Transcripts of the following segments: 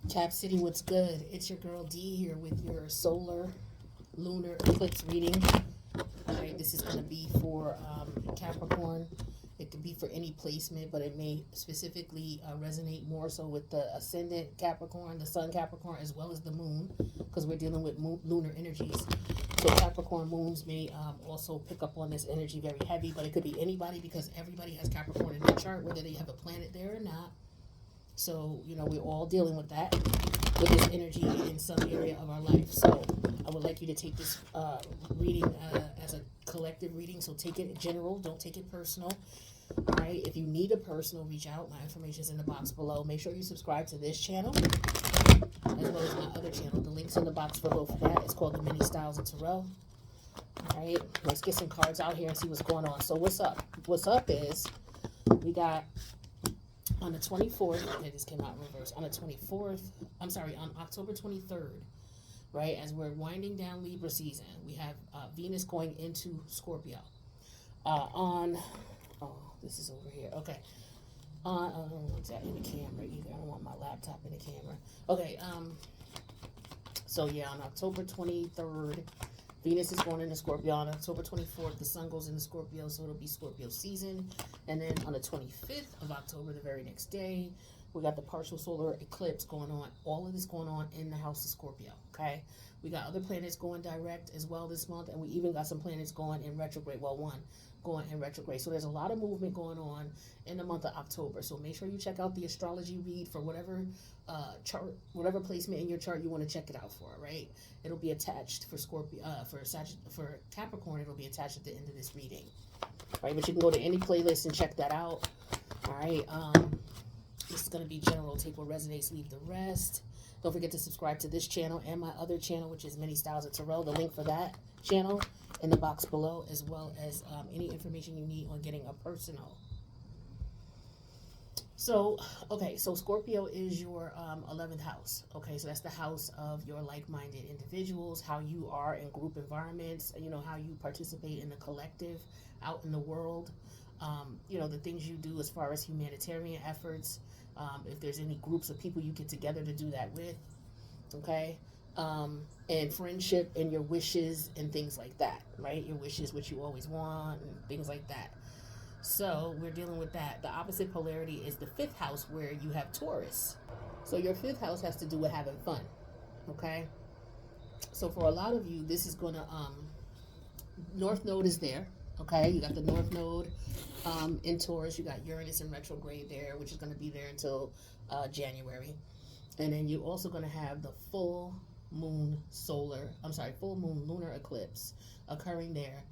Cap City, what's good? It's your girl D here with your solar lunar eclipse reading. All right, this is going to be for Capricorn. It could be for any placement, but it may specifically resonate more so with the ascendant Capricorn, the sun Capricorn, as well as the moon, because we're dealing with lunar energies. So Capricorn moons may also pick up on this energy very heavy, but it could be anybody because everybody has Capricorn in their chart, whether they have a planet there or not. So, we're all dealing with that, with this energy in some area of our life. So, I would like you to take this reading as a collective reading. So, take it general, don't take it personal. All right. If you need a personal, reach out. My information is in the box below. Make sure you subscribe to this channel as well as my other channel. The link's in the box below for that. It's called The Many Styles of Tarot. All right. Let's get some cards out here and see what's going on. So, what's up? What's up is we got. On the 24th, okay, this came out in reverse. On the 24th, on October 23rd, right, as we're winding down Libra season, we have Venus going into Scorpio. This is over here. Okay. I don't want that in the camera either. I don't want my laptop in the camera. Okay. So yeah, on October 23rd, Venus is going into Scorpio. On October 24th, the sun goes into Scorpio, so it'll be Scorpio season. And then on the 25th of October, the very next day, we got the partial solar eclipse going on. All of this going on in the house of Scorpio, okay? We got other planets going direct as well this month, and we even got some planets going in retrograde. Well, one going in retrograde. So there's a lot of movement going on in the month of October. So make sure you check out the astrology read for whatever chart, whatever placement in your chart you want to check it out for, right? It'll be attached for Scorpio, for Capricorn, it'll be attached at the end of this reading, right? But you can go to any playlist and check that out. All right. This is going to be general. Take what resonates, leave the rest. Don't forget to subscribe to this channel and my other channel, which is Many Styles of Tarot. The link for that channel in the box below, as well as any information you need on getting a personal. So, okay, so Scorpio is your 11th house. Okay, so that's the house of your like-minded individuals, how you are in group environments, how you participate in the collective out in the world, the things you do as far as humanitarian efforts, if there's any groups of people you get together to do that with, okay, and friendship and your wishes and things like that, right? Your wishes, what you always want, and things like that. So we're dealing with that. The opposite polarity is the 5th house, where you have Taurus. So your 5th house has to do with having fun, okay? So for a lot of you, this is going to, North Node is there, okay? You got the North Node in Taurus. You got Uranus in retrograde there, which is going to be there until January. And then you're also going to have the full moon lunar eclipse occurring there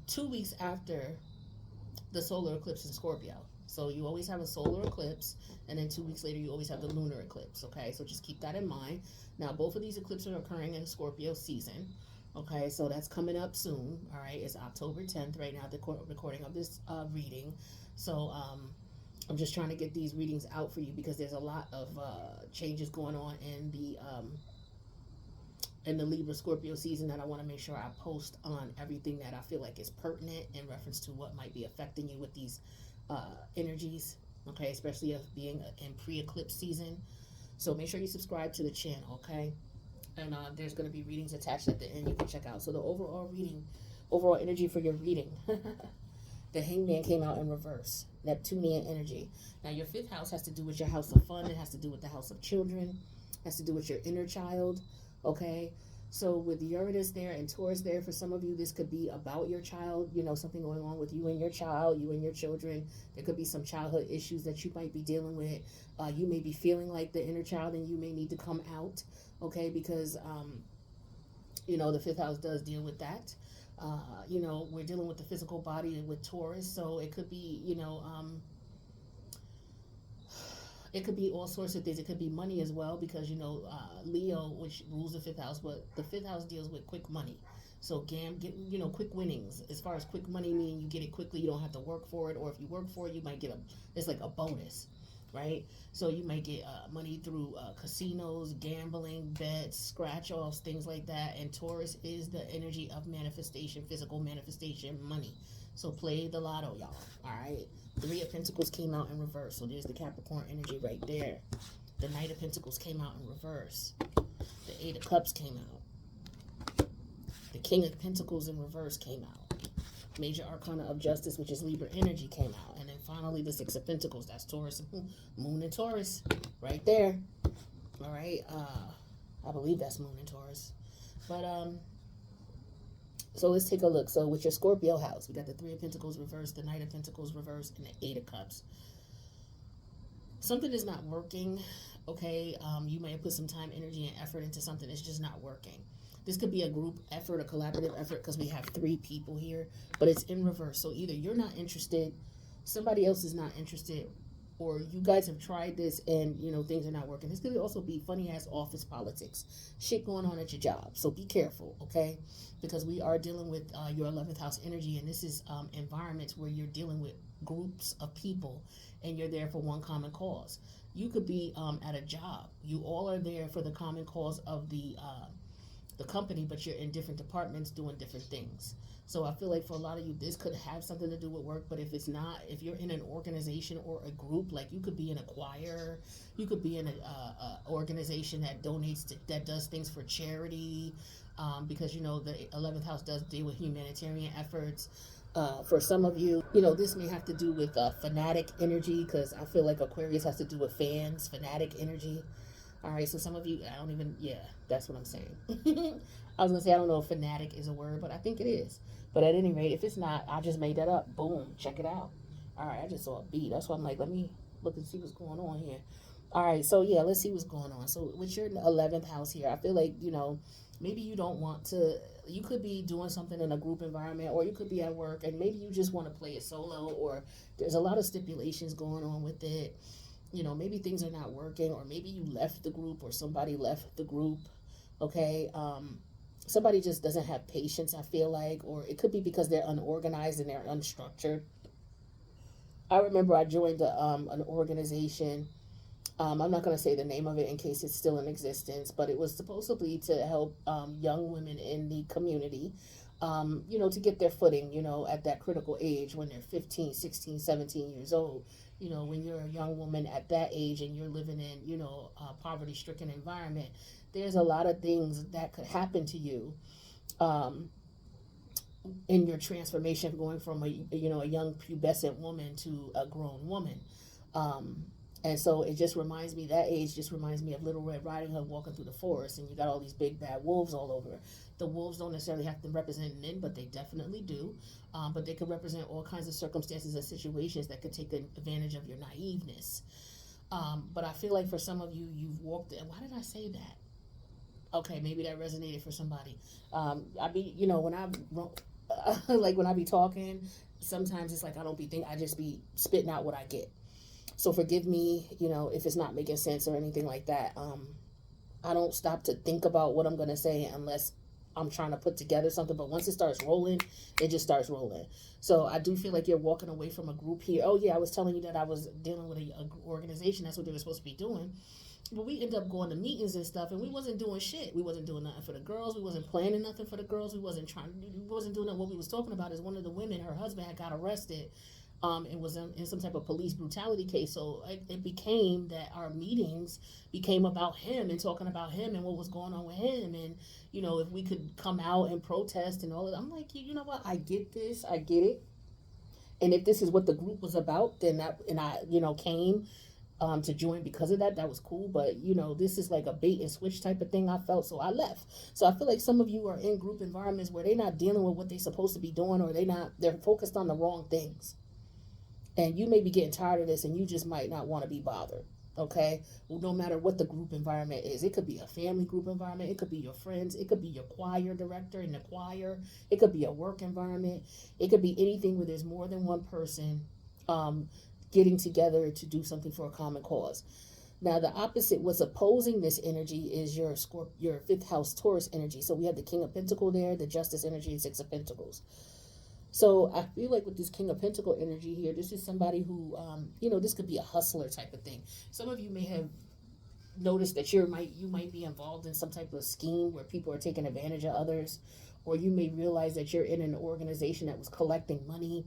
2 weeks after the solar eclipse in Scorpio. So you always have a solar eclipse, and then 2 weeks later you always have the lunar eclipse, okay? So just keep that in mind. Now, both of these eclipses are occurring in Scorpio season, okay? So that's coming up soon, all right? It's October 10th right now, the recording of this reading. So I'm just trying to get these readings out for you because there's a lot of changes going on in the Libra Scorpio season that I want to make sure I post on everything that I feel like is pertinent in reference to what might be affecting you with these energies, okay, especially of being in pre-eclipse season. So make sure you subscribe to the channel, okay? And there's going to be readings attached at the end you can check out. So the overall energy for your reading, the Hangman came out in reverse, Neptunian energy. Now your 5th house has to do with your house of fun. It has to do with the house of children, has to do with your inner child. Okay, so with Uranus there and Taurus there, for some of you, this could be about your child, something going on with you and your child, you and your children. There could be some childhood issues that you might be dealing with. You may be feeling like the inner child and you may need to come out, okay, because, the 5th house does deal with that. We're dealing with the physical body with Taurus, so it could be, it could be all sorts of things. It could be money as well because, Leo, which rules the 5th house, but the 5th house deals with quick money. So, quick winnings. As far as quick money, meaning you get it quickly, you don't have to work for it. Or if you work for it, you might get it's like a bonus, right? So you might get money through casinos, gambling, bets, scratch-offs, things like that. And Taurus is the energy of manifestation, physical manifestation, money. So play the lotto, y'all. All right. 3 of Pentacles came out in reverse. So there's the Capricorn energy right there. The Knight of Pentacles came out in reverse. The Eight of Cups came out. The King of Pentacles in reverse came out. Major Arcana of Justice, which is Libra energy, came out. And then finally, the Six of Pentacles. That's Taurus, Moon and Taurus. Right there. All right. I believe that's Moon and Taurus. But, so let's take a look. So with your Scorpio house, we got the Three of Pentacles reversed, the Knight of Pentacles reversed, and the Eight of Cups. Something is not working, okay? You may have put some time, energy, and effort into something that's just not working. This could be a group effort, a collaborative effort, because we have 3 people here, but it's in reverse. So either you're not interested, somebody else is not interested, or you guys have tried this and, you know, things are not working. This could also be funny-ass office politics, shit going on at your job. So be careful, okay? Because we are dealing with your 11th house energy, and this is environments where you're dealing with groups of people, and you're there for one common cause. You could be at a job. You all are there for the common cause of the company, but you're in different departments doing different things. So I feel like for a lot of you, this could have something to do with work, but if it's not, if you're in an organization or a group, like you could be in a choir, you could be in an organization that donates, that does things for charity, because, you know, the 11th house does deal with humanitarian efforts. For some of you, you know, this may have to do with fanatic energy, because I feel like Aquarius has to do with fans, fanatic energy. All right, so some of you, I don't even, yeah, that's what I'm saying. I was going to say, I don't know if fanatic is a word, but I think it is. But at any rate, if it's not, I just made that up. Boom, check it out. All right, I just saw a B. That's why I'm like, let me look and see what's going on here. All right, so yeah, let's see what's going on. So with your 11th house here, I feel like, you know, maybe you don't want to, you could be doing something in a group environment, or you could be at work, and maybe you just want to play it solo, or there's a lot of stipulations going on with it. You know, maybe things are not working, or maybe you left the group, or somebody left the group, okay? Somebody just doesn't have patience, I feel like, or it could be because they're unorganized and they're unstructured. I remember I joined an organization. I'm not going to say the name of it in case it's still in existence, but it was supposedly to help young women in the community, you know, to get their footing, you know, at that critical age when they're 15, 16, 17 years old. You know, when you're a young woman at that age and you're living in, you know, a poverty-stricken environment, there's a lot of things that could happen to you in your transformation, going from a, you know, a young pubescent woman to a grown woman. And so it just reminds me, that age just reminds me of Little Red Riding Hood walking through the forest, and you got all these big bad wolves all over. The wolves don't necessarily have to represent men, but they definitely do. But they could represent all kinds of circumstances and situations that could take advantage of your naiveness. But I feel like for some of you, you've walked in. Why did I say that? Okay, maybe that resonated for somebody. I be, you know, when I like when I be talking, sometimes it's like I don't be thinking, I just be spitting out what I get. So forgive me, you know, if it's not making sense or anything like that. I don't stop to think about what I'm going to say unless I'm trying to put together something. But once it starts rolling, it just starts rolling. So I do feel like you're walking away from a group here. Oh, yeah, I was telling you that I was dealing with an organization. That's what they were supposed to be doing. But we ended up going to meetings and stuff, and we wasn't doing shit. We wasn't doing nothing for the girls. We wasn't planning nothing for the girls. We wasn't doing that. What we was talking about is one of the women, her husband had got arrested. And was in some type of police brutality case. So it became that our meetings became about him and talking about him and what was going on with him. And, you know, if we could come out and protest and all of that. I'm like, you know what? I get this. I get it. And if this is what the group was about, then I, you know, came to join because of that. That was cool. But, you know, this is like a bait and switch type of thing I felt. So I left. So I feel like some of you are in group environments where they're not dealing with what they're supposed to be doing, or they're focused on the wrong things. And you may be getting tired of this, and you just might not want to be bothered, okay? Well, no matter what the group environment is. It could be a family group environment. It could be your friends. It could be your choir director in the choir. It could be a work environment. It could be anything where there's more than one person getting together to do something for a common cause. Now, the opposite, what's opposing this energy, is your 5th house Taurus energy. So we have the King of Pentacles there, the Justice energy, and 6 of Pentacles. So I feel like with this King of Pentacle energy here, this is somebody who, you know, this could be a hustler type of thing. Some of you may have noticed that you might be involved in some type of scheme where people are taking advantage of others, or you may realize that you're in an organization that was collecting money.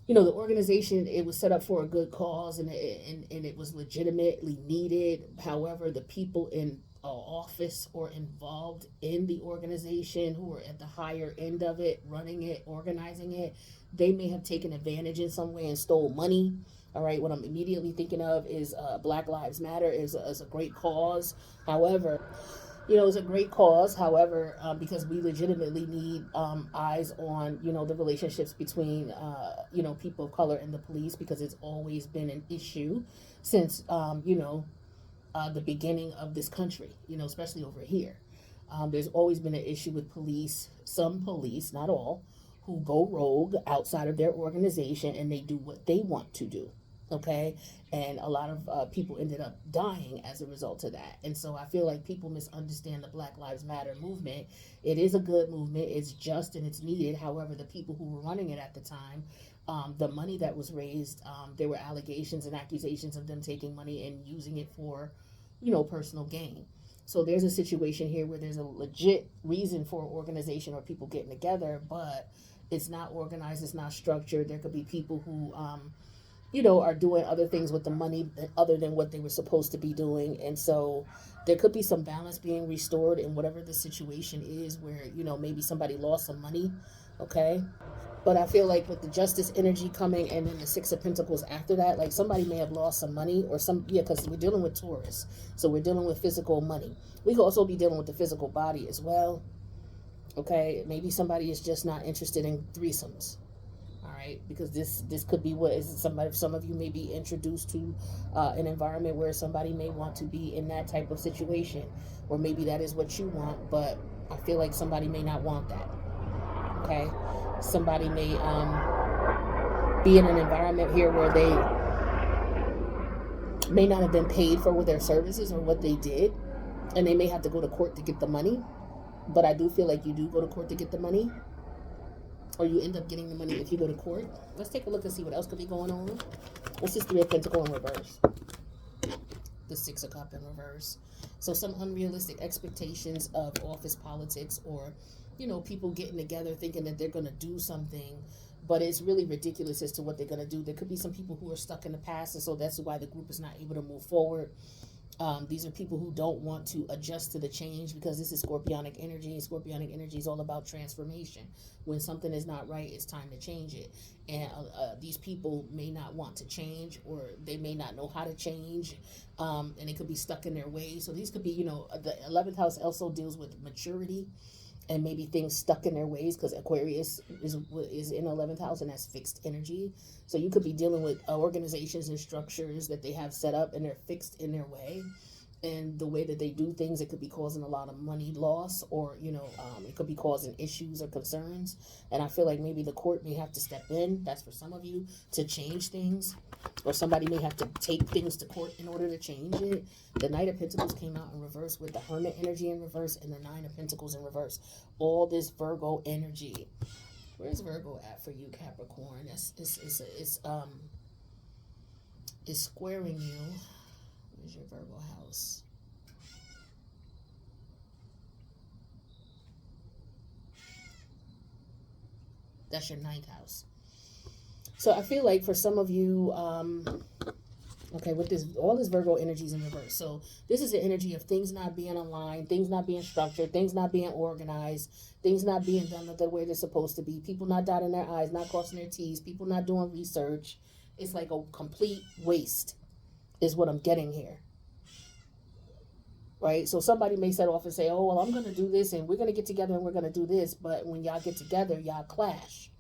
the organization, it was set up for a good cause, and it was legitimately needed. However, the people in office or involved in the organization who are at the higher end of it, running it, organizing it, they may have taken advantage in some way and stole money. All right, what I'm immediately thinking of is Black Lives Matter is a great cause. However, it's a great cause. However, because we legitimately need eyes on, the relationships between, people of color and the police, because it's always been an issue since, the beginning of this country, especially over here. There's always been an issue with police, some police, not all, who go rogue outside of their organization and they do what they want to do. Okay. And a lot of people ended up dying as a result of that. And so I feel like people misunderstand the Black Lives Matter movement. It is a good movement, it's just and it's needed. However, the people who were running it at the time, the money that was raised, there were allegations and accusations of them taking money and using it for, personal gain. So there's a situation here where there's a legit reason for an organization or people getting together, but it's not organized, it's not structured. There could be people who, are doing other things with the money other than what they were supposed to be doing. And so there could be some balance being restored in whatever the situation is where, maybe somebody lost some money. Okay. But I feel like with the justice energy coming and then the Six of Pentacles after that, like somebody may have lost some money or because we're dealing with Taurus. So we're dealing with physical money. We could also be dealing with the physical body as well. Okay. Maybe somebody is just not interested in threesomes. All right, because this could be what is somebody. Some of you may be introduced to an environment where somebody may want to be in that type of situation, or maybe that is what you want. But I feel like somebody may not want that. Okay, somebody may be in an environment here where they may not have been paid for their services or what they did, and they may have to go to court to get the money. But I do feel like you do go to court to get the money, or you end up getting the money if you go to court. Let's take a look and see what else could be going on. What's this Three of Pentacles in reverse? The Six of Cups in reverse. So some unrealistic expectations of office politics, or, people getting together thinking that they're going to do something, but it's really ridiculous as to what they're going to do. There could be some people who are stuck in the past, and so that's why the group is not able to move forward. These are people who don't want to adjust to the change, because this is Scorpionic energy, and Scorpionic energy is all about transformation. When something is not right, it's time to change it. And these people may not want to change, or they may not know how to change, and they could be stuck in their ways. So these could be, the 11th house also deals with maturity and maybe things stuck in their ways, because Aquarius is in 11th house, and that's fixed energy. So you could be dealing with organizations and structures that they have set up, and they're fixed in their way, and the way that they do things. It could be causing a lot of money loss, or it could be causing issues or concerns. And I feel like maybe the court may have to step in, that's for some of you, to change things, or somebody may have to take things to court in order to change it. The Knight of Pentacles came out in reverse with the Hermit energy in reverse, and the Nine of Pentacles in reverse. All this Virgo energy. Where's Virgo at for you, Capricorn? It's squaring you. Where's your Virgo house? That's your 9th house. So I feel like for some of you, okay, with this, all this Virgo energy is in reverse. So this is the energy of things not being aligned, things not being structured, things not being organized, things not being done the way they're supposed to be, people not dotting their I's, not crossing their T's, people not doing research. It's like a complete waste is what I'm getting here. Right? So somebody may set off and say, oh, well, I'm going to do this, and we're going to get together, and we're going to do this. But when y'all get together, y'all clash.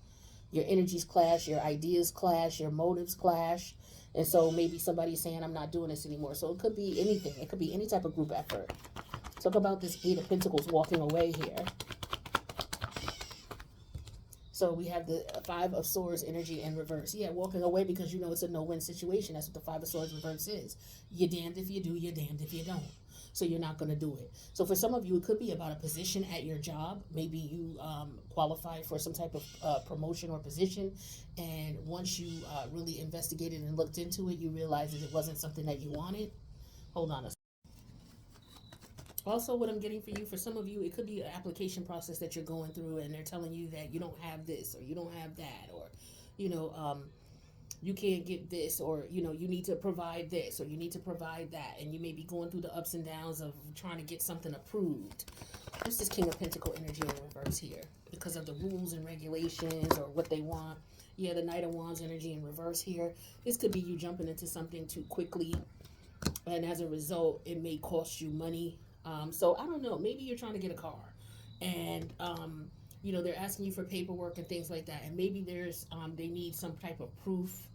Your energies clash, your ideas clash, your motives clash. And so maybe somebody's saying, I'm not doing this anymore. So it could be anything. It could be any type of group effort. Talk about this Eight of Pentacles walking away here. So we have the Five of Swords energy in reverse. Yeah, walking away because it's a no-win situation. That's what the Five of Swords reverse is. You're damned if you do, you're damned if you don't. So you're not going to do it. So for some of you, it could be about a position at your job. Maybe you qualify for some type of promotion or position. And once you really investigated and looked into it, you realized that it wasn't something that you wanted. Hold on a second. Also, what I'm getting for you, for some of you, it could be an application process that you're going through, and they're telling you that you don't have this, or you don't have that, or you know, you can't get this, or you know, you need to provide this, or you need to provide that, and you may be going through the ups and downs of trying to get something approved. This is King of Pentacle energy in reverse here because of the rules and regulations or what they want. Yeah, the Knight of Wands energy in reverse here. This could be you jumping into something too quickly, and as a result, it may cost you money. So I don't know. Maybe you're trying to get a car, and you know, they're asking you for paperwork and things like that, and maybe there's they need some type of proof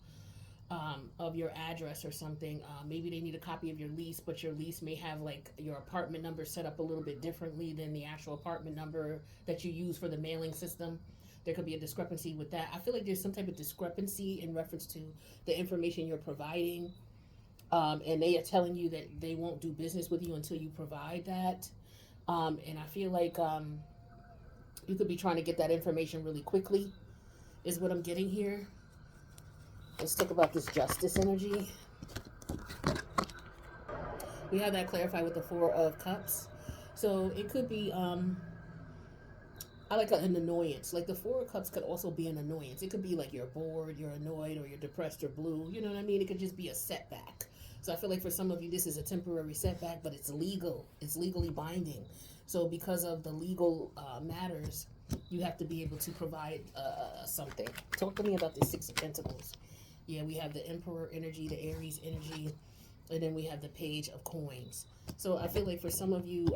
of your address or something. Maybe they need a copy of your lease, but your lease may have like your apartment number set up a little bit differently than the actual apartment number that you use for the mailing system. There could be a discrepancy with that. I feel like there's some type of discrepancy in reference to the information you're providing. And they are telling you that they won't do business with you until you provide that. And I feel like you could be trying to get that information really quickly, is what I'm getting here. Let's talk about this justice energy. We have that clarified with the Four of Cups. So it could be, I like an annoyance. Like the Four of Cups could also be an annoyance. It could be like you're bored, you're annoyed, or you're depressed or blue. You know what I mean? It could just be a setback. So I feel like for some of you, this is a temporary setback, but it's legal. It's legally binding. So because of the legal matters, you have to be able to provide something. Talk to me about the Six of Pentacles. Yeah, we have the Emperor energy, the Aries energy, and then we have the Page of Coins. So I feel like for some of you,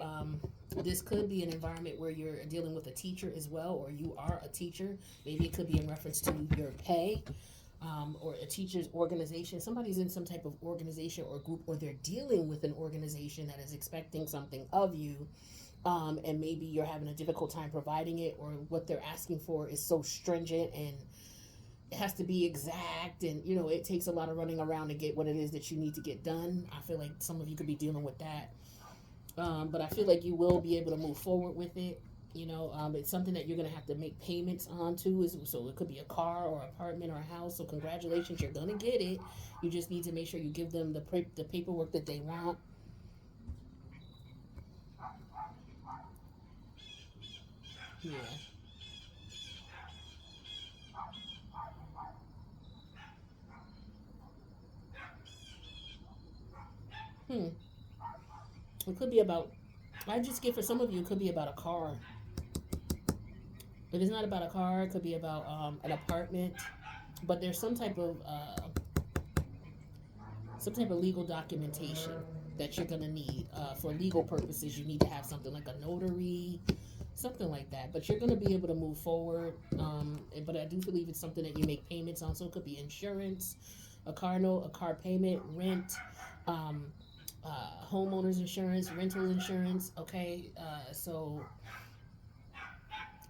this could be an environment where you're dealing with a teacher as well, or you are a teacher. Maybe it could be in reference to your pay, or a teacher's organization. Somebody's in some type of organization or group, or they're dealing with an organization that is expecting something of you. And maybe you're having a difficult time providing it, or what they're asking for is so stringent and it has to be exact, and you know, it takes a lot of running around to get what it is that you need to get done. I feel like some of you could be dealing with that, but I feel like you will be able to move forward with it. You know, it's something that you're going to have to make payments on too. So it could be a car or apartment or a house. So congratulations, you're going to get it. You just need to make sure you give them the paperwork that they want. Yeah. Hmm. It could be about, I just get, for some of you, it could be about a car. It is not about a car. It could be about an apartment. But there's some type of legal documentation that you're gonna need for legal purposes. You need to have something like a notary, something like that. But you're gonna be able to move forward. But I do believe it's something that you make payments on. So it could be insurance, a car note, a car payment, rent, um, homeowners insurance, rental insurance. Okay, so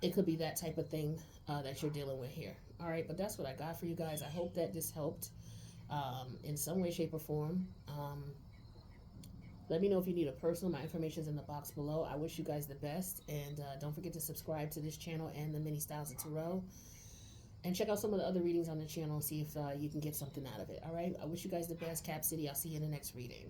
it could be that type of thing that you're dealing with here. All right, but that's what I got for you guys. I hope that this helped in some way, shape, or form. Let me know if you need a personal. My information is in the box below. I wish you guys the best, and don't forget to subscribe to this channel and the Mini Styles of Tarot. And check out some of the other readings on the channel and see if you can get something out of it. All right, I wish you guys the best. Cap City, I'll see you in the next reading.